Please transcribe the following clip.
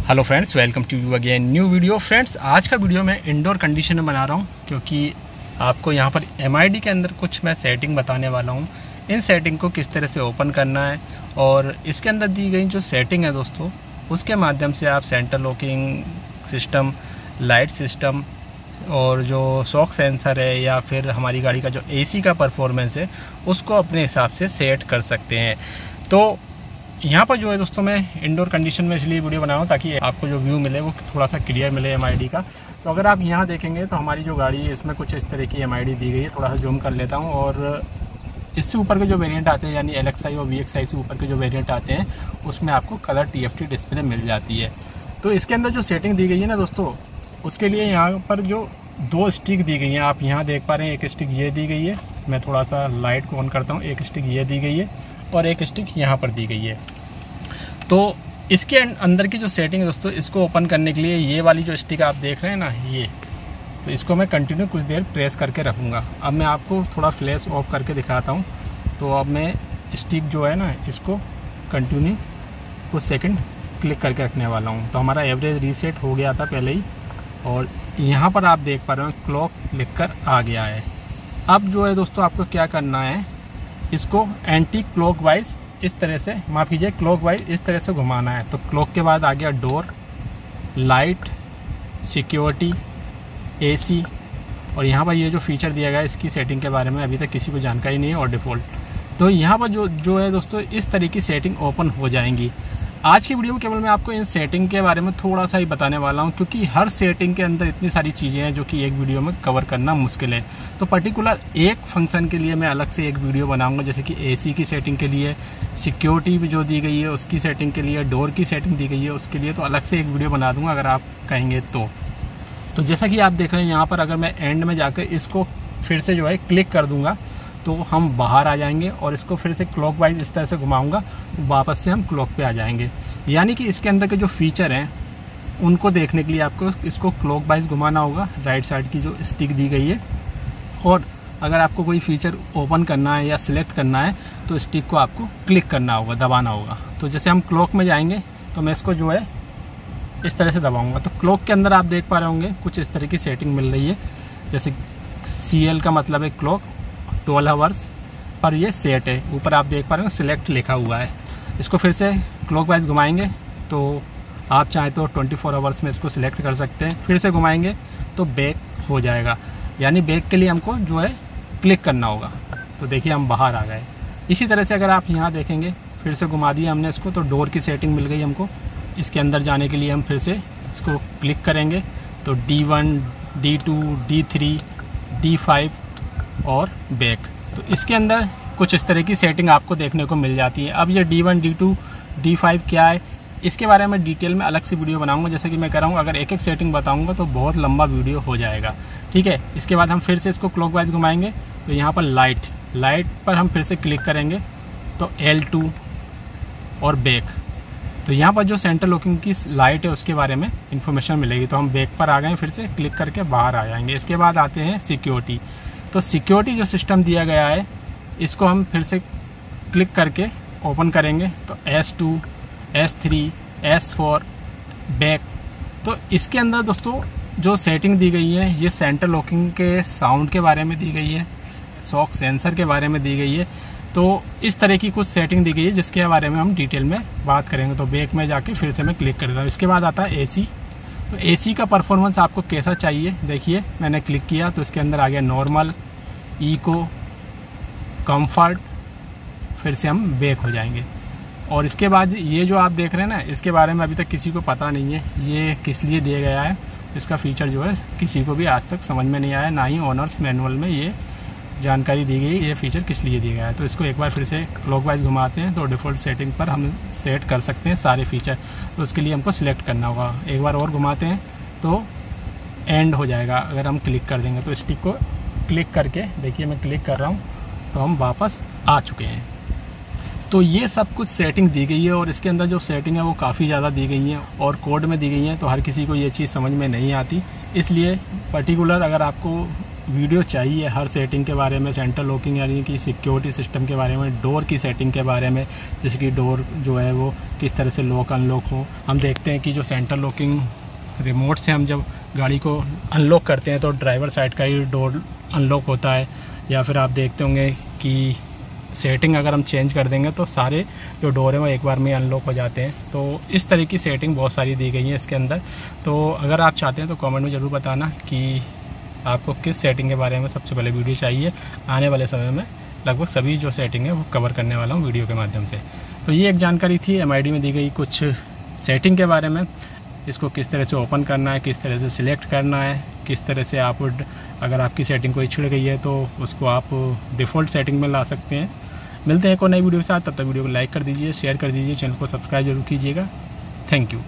Hello friends, welcome to you again new video. Friends, आज का video मैं indoor condition में बना रहा हूँ क्योंकि आपको यहाँ पर MID के अंदर कुछ मैं सेटिंग बताने वाला हूँ। इन सेटिंग को किस तरह से ओपन करना है और इसके अंदर दी गई जो सेटिंग है दोस्तों, उसके माध्यम से आप centre locking system, light system और जो शॉक सेंसर है या फिर हमारी गाड़ी का जो AC का परफॉर्मेंस है उसको अपने हिसाब से सेट कर सकते हैं। तो यहाँ पर जो है दोस्तों, मैं इंडोर कंडीशन में इसलिए वीडियो बना रहा हूँ ताकि आपको जो व्यू मिले वो थोड़ा सा क्लियर मिले MID का। तो अगर आप यहाँ देखेंगे तो हमारी जो गाड़ी है इसमें कुछ इस तरह की MID दी गई है। थोड़ा सा जूम कर लेता हूँ। और इससे ऊपर के जो वेरिएंट आते हैं यानी LXI और VXI से ऊपर के जो वेरिएंट आते हैं उसमें आपको कलर TFT डिस्प्ले मिल जाती है। तो इसके अंदर जो सेटिंग दी गई है ना दोस्तों, उसके लिए यहाँ पर जो दो स्टिक दी गई हैं, आप यहाँ देख पा रहे हैं। एक स्टिक ये दी गई है, मैं थोड़ा सा लाइट को ऑन करता हूँ। एक स्टिक ये दी गई है और एक स्टिक यहाँ पर दी गई है। तो इसके अंदर की जो सेटिंग है दोस्तों, इसको ओपन करने के लिए ये वाली जो स्टिक आप देख रहे हैं ना, ये तो इसको मैं कंटिन्यू कुछ देर प्रेस करके रखूँगा। अब मैं आपको थोड़ा फ्लैश ऑफ करके दिखाता हूँ। तो अब मैं स्टिक जो है ना, इसको कंटिन्यू कुछ सेकंड क्लिक करके रखने वाला हूँ। तो हमारा एवरेज रीसेट हो गया था पहले ही और यहाँ पर आप देख पा रहे हो क्लॉक लिखकर आ गया है। अब जो है दोस्तों, आपको क्या करना है, इसको एंटी क्लॉक वाइज इस तरह से, माफ़ कीजिए, क्लॉक वाइज इस तरह से घुमाना है। तो क्लॉक के बाद आ गया डोर, लाइट, सिक्योरिटी, AC और यहाँ पर ये जो फीचर दिया गया है इसकी सेटिंग के बारे में अभी तक किसी को जानकारी नहीं है और डिफ़ॉल्ट। तो यहाँ पर जो है दोस्तों, इस तरह की सेटिंग ओपन हो जाएंगी। आज की वीडियो में केवल मैं आपको इन सेटिंग के बारे में थोड़ा सा ही बताने वाला हूं क्योंकि हर सेटिंग के अंदर इतनी सारी चीज़ें हैं जो कि एक वीडियो में कवर करना मुश्किल है। तो पर्टिकुलर एक फंक्शन के लिए मैं अलग से एक वीडियो बनाऊंगा, जैसे कि AC की सेटिंग के लिए, सिक्योरिटी भी जो दी गई है उसकी सेटिंग के लिए, डोर की सेटिंग दी गई है उसके लिए, तो अलग से एक वीडियो बना दूँगा अगर आप कहेंगे तो जैसा कि आप देख रहे हैं यहाँ पर, अगर मैं एंड में जाकर इसको फिर से जो है क्लिक कर दूँगा तो हम बाहर आ जाएंगे और इसको फिर से क्लॉकवाइज इस तरह से घुमाऊंगा, वापस से हम क्लॉक पे आ जाएंगे। यानी कि इसके अंदर के जो फीचर हैं उनको देखने के लिए आपको इसको क्लॉकवाइज घुमाना होगा, राइट साइड की जो स्टिक दी गई है। और अगर आपको कोई फीचर ओपन करना है या सिलेक्ट करना है तो स्टिक को आपको क्लिक करना होगा, दबाना होगा। तो जैसे हम क्लॉक में जाएंगे तो मैं इसको जो है इस तरह से दबाऊँगा। तो क्लॉक के अंदर आप देख पा रहे होंगे कुछ इस तरह की सेटिंग मिल रही है। जैसे CL का मतलब है क्लॉक, 12 आवर्स पर ये सेट है। ऊपर आप देख पा रहे हो सिलेक्ट लिखा हुआ है। इसको फिर से क्लॉकवाइज घुमाएंगे तो आप चाहे तो 24 आवर्स में इसको सिलेक्ट कर सकते हैं। फिर से घुमाएंगे तो बैक हो जाएगा, यानी बैक के लिए हमको जो है क्लिक करना होगा। तो देखिए हम बाहर आ गए। इसी तरह से अगर आप यहाँ देखेंगे, फिर से घुमा दिया हमने इसको, तो डोर की सेटिंग मिल गई हमको। इसके अंदर जाने के लिए हम फिर से इसको क्लिक करेंगे तो D1, D2, D3, D5 और बैक। तो इसके अंदर कुछ इस तरह की सेटिंग आपको देखने को मिल जाती है। अब ये D1, D2, D5 क्या है, इसके बारे में डिटेल में अलग से वीडियो बनाऊंगा। जैसे कि मैं कर रहा हूँ, अगर एक एक सेटिंग बताऊंगा तो बहुत लंबा वीडियो हो जाएगा, ठीक है। इसके बाद हम फिर से इसको क्लॉकवाइज घुमाएंगे तो यहाँ पर लाइट पर हम फिर से क्लिक करेंगे तो L2 और बैक। तो यहाँ पर जो सेंटर लॉकिंग की लाइट है उसके बारे में इंफॉर्मेशन मिलेगी। तो हम बैक पर आ गए, फिर से क्लिक करके बाहर आ जाएंगे। इसके बाद आते हैं सिक्योरिटी। तो सिक्योरिटी जो सिस्टम दिया गया है इसको हम फिर से क्लिक करके ओपन करेंगे तो S2, S3, S4, बैक। तो इसके अंदर दोस्तों जो सेटिंग दी गई है ये सेंटर लॉकिंग के साउंड के बारे में दी गई है, शॉक सेंसर के बारे में दी गई है। तो इस तरह की कुछ सेटिंग दी गई है जिसके बारे में हम डिटेल में बात करेंगे। तो बैक में जाके फिर से मैं क्लिक कर देता हूँ। इसके बाद आता है AC। तो AC का परफॉर्मेंस आपको कैसा चाहिए, देखिए मैंने क्लिक किया तो इसके अंदर आ गया नॉर्मल, इको, कंफर्ट। फिर से हम बैक हो जाएंगे। और इसके बाद ये जो आप देख रहे हैं ना, इसके बारे में अभी तक किसी को पता नहीं है ये किस लिए दिया गया है। इसका फीचर जो है किसी को भी आज तक समझ में नहीं आया, ना ही ओनर्स मैनुअल में ये जानकारी दी गई ये फीचर किस लिए दिया गया है। तो इसको एक बार फिर से क्लॉकवाइज घुमाते हैं तो डिफ़ॉल्ट सेटिंग पर हम सेट कर सकते हैं सारे फीचर। तो उसके लिए हमको सिलेक्ट करना होगा। एक बार और घुमाते हैं तो एंड हो जाएगा अगर हम क्लिक कर देंगे। तो स्टिक को क्लिक करके देखिए मैं क्लिक कर रहा हूँ तो हम वापस आ चुके हैं। तो ये सब कुछ सेटिंग दी गई है और इसके अंदर जो सेटिंग है वो काफ़ी ज़्यादा दी गई हैं और कोड में दी गई हैं। तो हर किसी को ये चीज़ समझ में नहीं आती, इसलिए पर्टिकुलर अगर आपको वीडियो चाहिए हर सेटिंग के बारे में, सेंटर लॉकिंग यानी कि सिक्योरिटी सिस्टम के बारे में, डोर की सेटिंग के बारे में, जैसे कि डोर जो है वो किस तरह से लॉक अनलॉक हो। हम देखते हैं कि जो सेंटर लॉकिंग रिमोट से हम जब गाड़ी को अनलॉक करते हैं तो ड्राइवर साइड का ही डोर अनलॉक होता है, या फिर आप देखते होंगे कि सेटिंग अगर हम चेंज कर देंगे तो सारे जो डोर हैं वो एक बार में अनलॉक हो जाते हैं। तो इस तरह की सेटिंग बहुत सारी दी गई है इसके अंदर। तो अगर आप चाहते हैं तो कमेंट में ज़रूर बताना कि आपको किस सेटिंग के बारे में सबसे पहले वीडियो चाहिए। आने वाले समय में लगभग सभी जो सेटिंग है वो कवर करने वाला हूँ वीडियो के माध्यम से। तो ये एक जानकारी थी MID में दी गई कुछ सेटिंग के बारे में, इसको किस तरह से ओपन करना है, किस तरह से सिलेक्ट करना है, किस तरह से आप अगर आपकी सेटिंग कोई छिड़ गई है तो उसको आप डिफ़ॉल्ट सेटिंग में ला सकते हैं। मिलते हैं एक और नई वीडियो के साथ, तब तक वीडियो को लाइक कर दीजिए, शेयर कर दीजिए, चैनल को सब्सक्राइब जरूर कीजिएगा। Thank you.